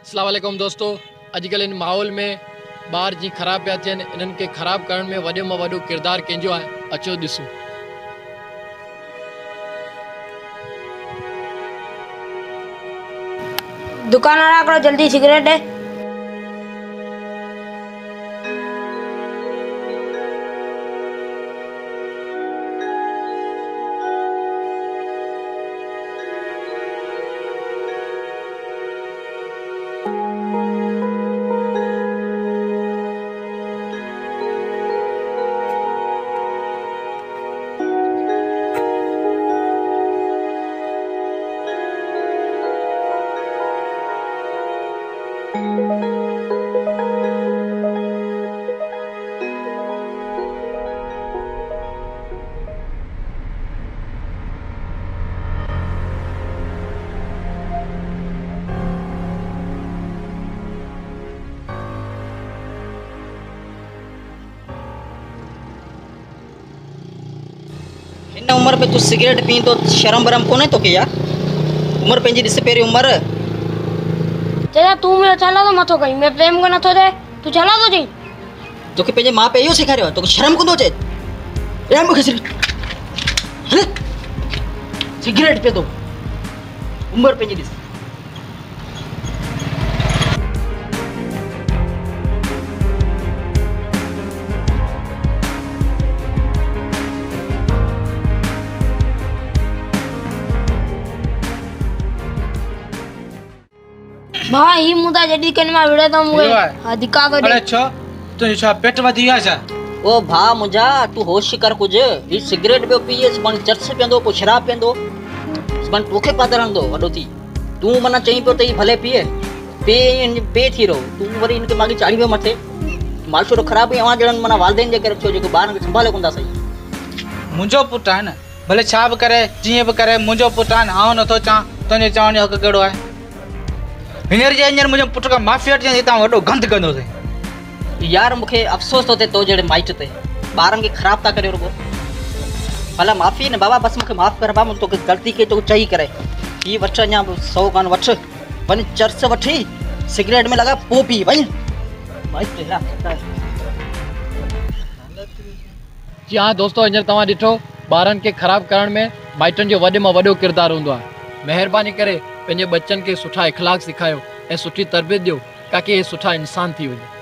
अस्सलाम वालेकुम दोस्तों, अॼुकल्ह इन माहौल में ॿार जी ख़राब पिया थियनि, इन्हनि खे ख़राब करण में वॾे में वॾो किरदारु कंहिंजो आहे, अचो ॾिसूं। दुकान वाला आकड़ो जल्दी सिगरेट है। इन उम्र पे तू सिगरेट पी तो शर्म बरम कोने तो के यार उम्र पंहिंजी ॾिस पहिरीं उम्र चाचा तू मुझे चला तो मथो कहीं मैं प्रेम को नथो दे तू चला तो जी तोखे पंहिंजे माउ पीउ इहो सेखारियो तोखे शर्म कोन थो अचे ॾे मूंखे हले सिगरेट पिए थो उम्र पंहिंजी ॾिस भाई ही मुदा जडी कन में विड़े तो मुए अधिका तो अरे छो तो छा पेट वधी वियो छा ओ भा मुंहिंजा तू होश कर कुछ ही सिगरेट पियो पीए सुभाणे चर्च पीअंदो पोइ शराब पीअंदो सुभाणे तोखे पादर हणंदो वॾो थी तूं माना चईं पियो त ही भले पीए पे थी रहो तूं वरी हिनखे मागे चाढ़ी वियो मथे मालशोरो ख़राब ई अवां ॼणनि माना वालदेन जे करे छो जेको ॿारनि खे संभाले कोन था सही मुंहिंजो पुटु आहे न भले छा बि करे जीअं बि करे मुंहिंजो पुटु आहे न आउं नथो चवां तुंहिंजे चवण जो हक़ कहिड़ो आहे हींअर मुंहिंजे पुट खां माफ़ी वठी हितां वॾो गंद कंदो अथई यार मूंखे अफ़सोस थो थिए तो जहिड़े माइट ते ॿारनि खे ख़राबु था करे रुगो भला माफ़ी न बाबा बसि मूंखे माफ़ु कर बाबा तोखे ग़लती कई तोखे चई करे हीअ वठ अञा 100 कान वठ वञ चर्च वठी सिगरेट में लॻा पोइ पी वञ माइट जी हाँ दोस्तों, हींअर तव्हां ॾिठो ॿारनि खे ख़राबु करण में माइटनि जो वॾे में वॾो किरदारु हूंदो आहे। महिरबानी करे पंहिंजे बच्चनि खे सुठा इख़लाक़ सेखारियो ऐं सुठी तरबियत ॾियो ताकी हे सुठा इंसान थी वञे।